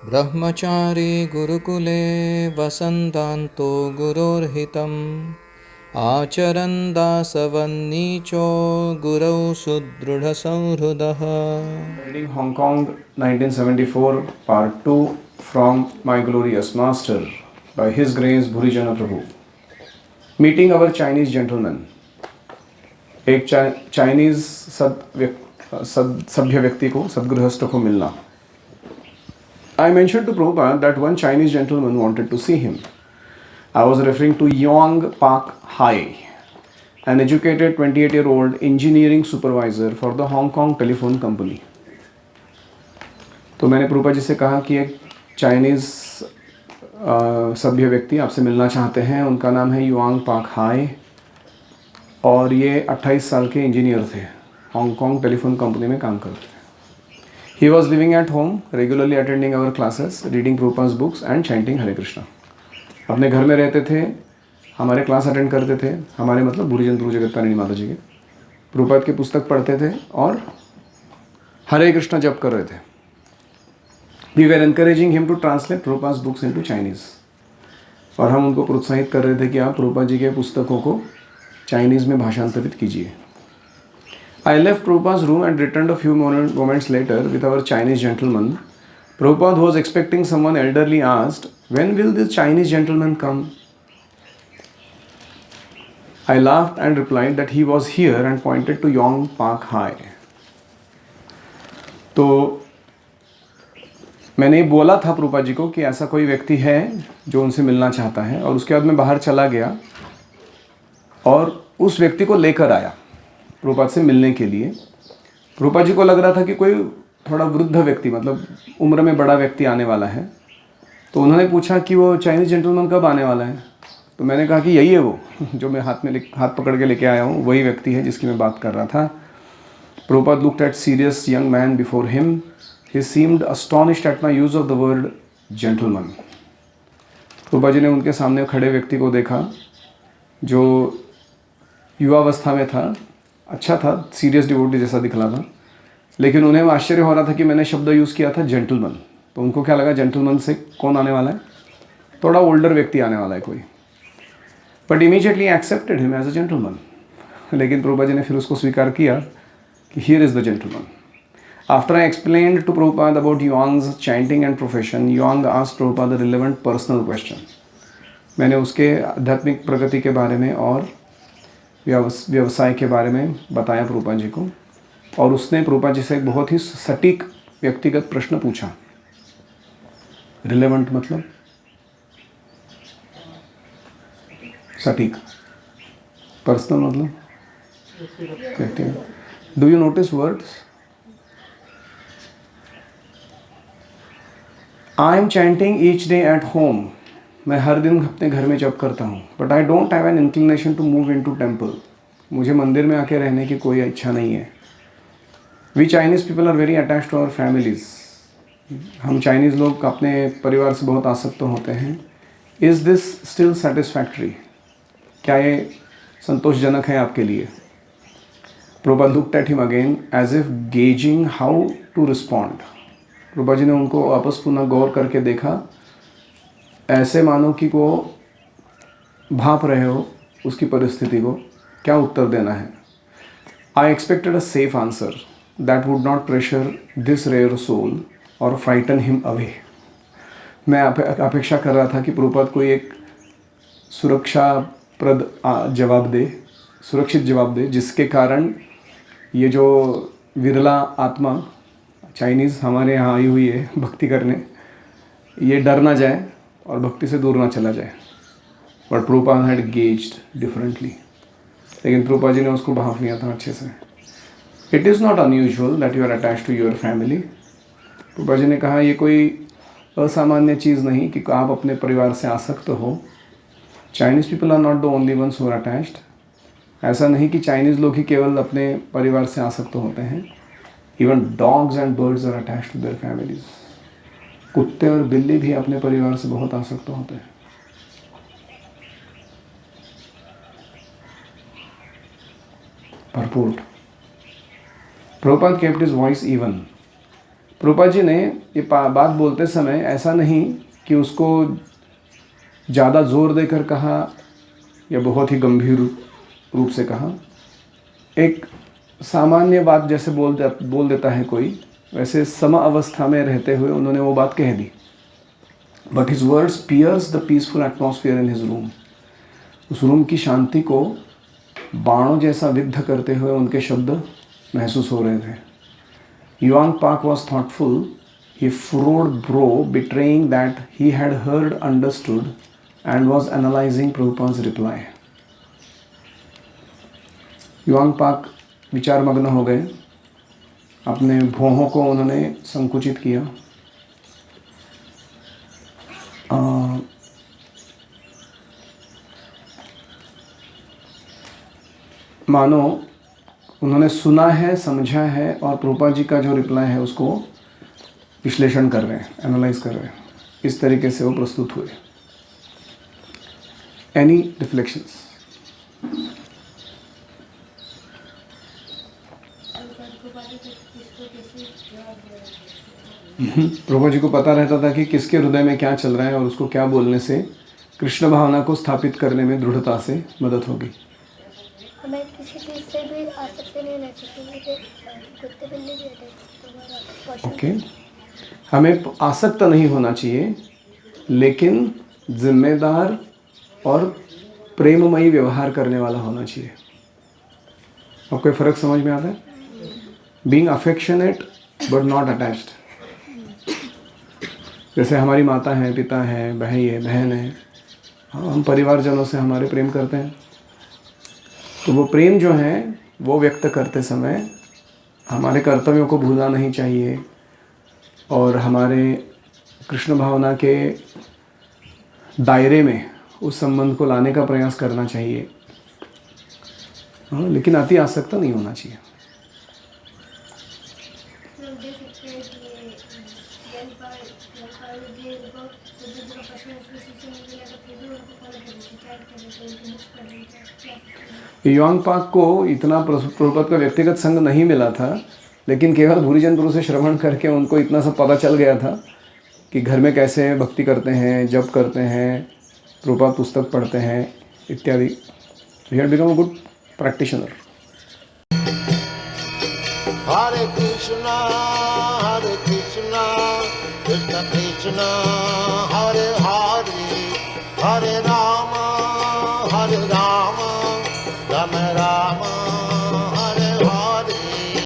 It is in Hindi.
ब्रह्मचारी गुरुकुले वसन्तान्तो गुरोर्हितम् आचरन् दासवन्नीचो गुरौ सुदृढसंहृदः. Reading Hong Kong 1974 Part 2 from My Glorious Master by His Grace Bhurijana Prabhu. Meeting our Chinese gentleman. एक चाइनीज सभ्य व्यक्ति को सद्गृहस्थ को मिलना. I mentioned to Prabhupada that one Chinese gentleman wanted to see him. I was referring to Yong Pak Hai, an educated 28-year-old engineering supervisor for the Hong Kong Telephone Company. तो मैंने प्रभुपाद जी से कहा कि एक चाइनीज़ सभ्य व्यक्ति आपसे मिलना चाहते हैं. उनका नाम है युआंग पाक हाई और ये 28 साल के इंजीनियर थे. हांगकांग टेलीफोन कंपनी में काम करते थे. He was living at home, regularly attending our classes, reading Prabhupada's books and chanting Hare Krishna. अपने घर में रहते थे, हमारे क्लास अटेंड करते थे. हमारे मतलब भूरीजन ध्रुव जगत तारिणी माता जी के प्रभुपाद की पुस्तक पढ़ते थे और हरे कृष्णा जप कर रहे थे. We were encouraging him to translate Prabhupada's books into Chinese. और हम उनको प्रोत्साहित कर रहे थे कि आप प्रभुपाद जी के पुस्तकों को चाइनीज़ में भाषांतरित कीजिए. I left Prabhupada's room and returned a few moments later with our Chinese gentleman. Prabhupada, who was expecting someone elderly, asked, "When will this Chinese gentleman come?" I laughed and replied that he was here and pointed to Yong Pak Hai. तो मैंने बोला था प्रभुपाद जी को कि ऐसा कोई व्यक्ति है जो उनसे मिलना चाहता है, और उसके बाद मैं बाहर चला गया और उस व्यक्ति को लेकर आया प्रभुपाद से मिलने के लिए. प्रभुपाद जी को लग रहा था कि कोई थोड़ा वृद्ध व्यक्ति, मतलब उम्र में बड़ा व्यक्ति आने वाला है. तो उन्होंने पूछा कि वो चाइनीज़ जेंटलमैन कब आने वाला है. तो मैंने कहा कि यही है वो जो मैं हाथ पकड़ के लेके आया हूँ, वही व्यक्ति है जिसकी मैं बात कर रहा था. Prabhupada looked at serious young man before him. He seemed astonished at my use of the word gentleman. Prabhupada ji ने उनके सामने खड़े व्यक्ति को देखा जो युवावस्था में था. अच्छा था, सीरियस डिवोटी जैसा दिखला था, लेकिन उन्हें आश्चर्य हो रहा था कि मैंने शब्द यूज़ किया था जेंटलमैन. तो उनको क्या लगा, जेंटलमैन से कौन आने वाला है, थोड़ा ओल्डर व्यक्ति आने वाला है कोई. But immediately accepted him as a gentleman. लेकिन प्रभुपाद जी ने फिर उसको स्वीकार किया कि here is the gentleman. After I explained to Prabhupada about Yuang's chanting and profession, Yuang asked Prabhupada the relevant personal question. मैंने उसके आध्यात्मिक प्रगति के बारे में और व्यवसाय के बारे में बताया प्रभुपाद जी को, और उसने प्रभुपाद जी से एक बहुत ही सटीक व्यक्तिगत प्रश्न पूछा. रिलेवेंट मतलब सटीक, पर्सनल मतलब व्यक्तिगत. Do you notice words? I am chanting each day at home. मैं हर दिन अपने घर में जप करता हूँ. But I don't have an inclination to move into temple. मुझे मंदिर में आके रहने की कोई इच्छा नहीं है. We Chinese people are very attach to our families. हम चाइनीज़ लोग अपने परिवार से बहुत आसक्त होते हैं. Is this still satisfactory? क्या ये संतोषजनक है आपके लिए? Prabhupada looked at him again as if gazing how to respond. Prabhupada ji ने उनको वापस पुनः गौर करके देखा, ऐसे मानो कि को भाप रहे हो उसकी परिस्थिति को, क्या उत्तर देना है. I expected a safe answer that would not pressure this rare soul or frighten him away. मैं अपेक्षा कर रहा था कि प्रभुपाद कोई एक सुरक्षाप्रद जवाब दे, सुरक्षित जवाब दे, जिसके कारण ये जो विरला आत्मा चाइनीज़ हमारे यहाँ आई हुई है भक्ति करने, ये डर ना जाए और भक्ति से दूर ना चला जाए. But Prabhupada had gazed differently. लेकिन प्रभुपाद जी ने उसको भाप लिया था अच्छे से. It is not unusual that you are attach to your family. Prabhupada ji ने कहा, ये कोई असामान्य चीज़ नहीं कि आप अपने परिवार से आसक्त हो. Chinese people are not the only ones who are attached. ऐसा नहीं कि चाइनीज़ लोग ही केवल अपने परिवार से आसक्त होते हैं. Even dogs and birds are attached to their families. कुत्ते और बिल्ली भी अपने परिवार से बहुत आसक्त होते हैं. Purport. Prabhupada kept his voice even. Prabhupada ji ने ये बात बोलते समय ऐसा नहीं कि उसको ज़्यादा जोर देकर कहा या बहुत ही गंभीर रूप से कहा। एक सामान्य बात जैसे बोल देता है कोई, वैसे सम अवस्था में रहते हुए उन्होंने वो बात कह दी। But his words pierce the peaceful atmosphere in his room. उस रूम की शांति को बाणों जैसा विद्ध करते हुए उनके शब्द महसूस हो रहे थे। युआंग पाक was thoughtful. He furrowed brow, betraying that he had heard, understood, and was analyzing Prabhupada's reply. युआंग पाक विचारमग्न हो गए। अपने भौहों को उन्होंने संकुचित किया। मानो उन्होंने सुना है, समझा है और प्रभुपाद जी का जो रिप्लाई है उसको विश्लेषण कर रहे हैं, एनालाइज कर रहे हैं। इस तरीके से वो प्रस्तुत हुए। Any reflections? प्रभु जी को पता रहता था कि किसके हृदय में क्या चल रहा है और उसको क्या बोलने से कृष्ण भावना को स्थापित करने में दृढ़ता से मदद होगी। हमें किसी चीज़ से भी आसक्त नहीं रहना चाहिए, कुत्ते बिल्ली भी ओके, हमें आसक्त नहीं होना चाहिए, लेकिन जिम्मेदार और प्रेममयी व्यवहार करने वाला होना चाहिए। आपको फ़र्क समझ में आता है? Being affectionate but not attached. जैसे हमारी माता है, पिता है, भाई है, बहन है, हम परिवारजनों से हमारे प्रेम करते हैं, तो वो प्रेम जो है वो व्यक्त करते समय हमारे कर्तव्यों को भूलना नहीं चाहिए और हमारे कृष्ण भावना के दायरे में उस संबंध को लाने का प्रयास करना चाहिए। हाँ, लेकिन अति आसक्त नहीं होना चाहिए। युआंग पाक को इतना प्रभुपाद का व्यक्तिगत संग नहीं मिला था, लेकिन केवल भूरिजन गुरु से श्रवण करके उनको इतना सब पता चल गया था कि घर में कैसे भक्ति करते हैं, जप करते हैं, प्रभुपाद पुस्तक पढ़ते हैं इत्यादि। He had become a good practitioner. Hare Krishna Krishna Krishna Hare Hare, Hare Ram Ram Ram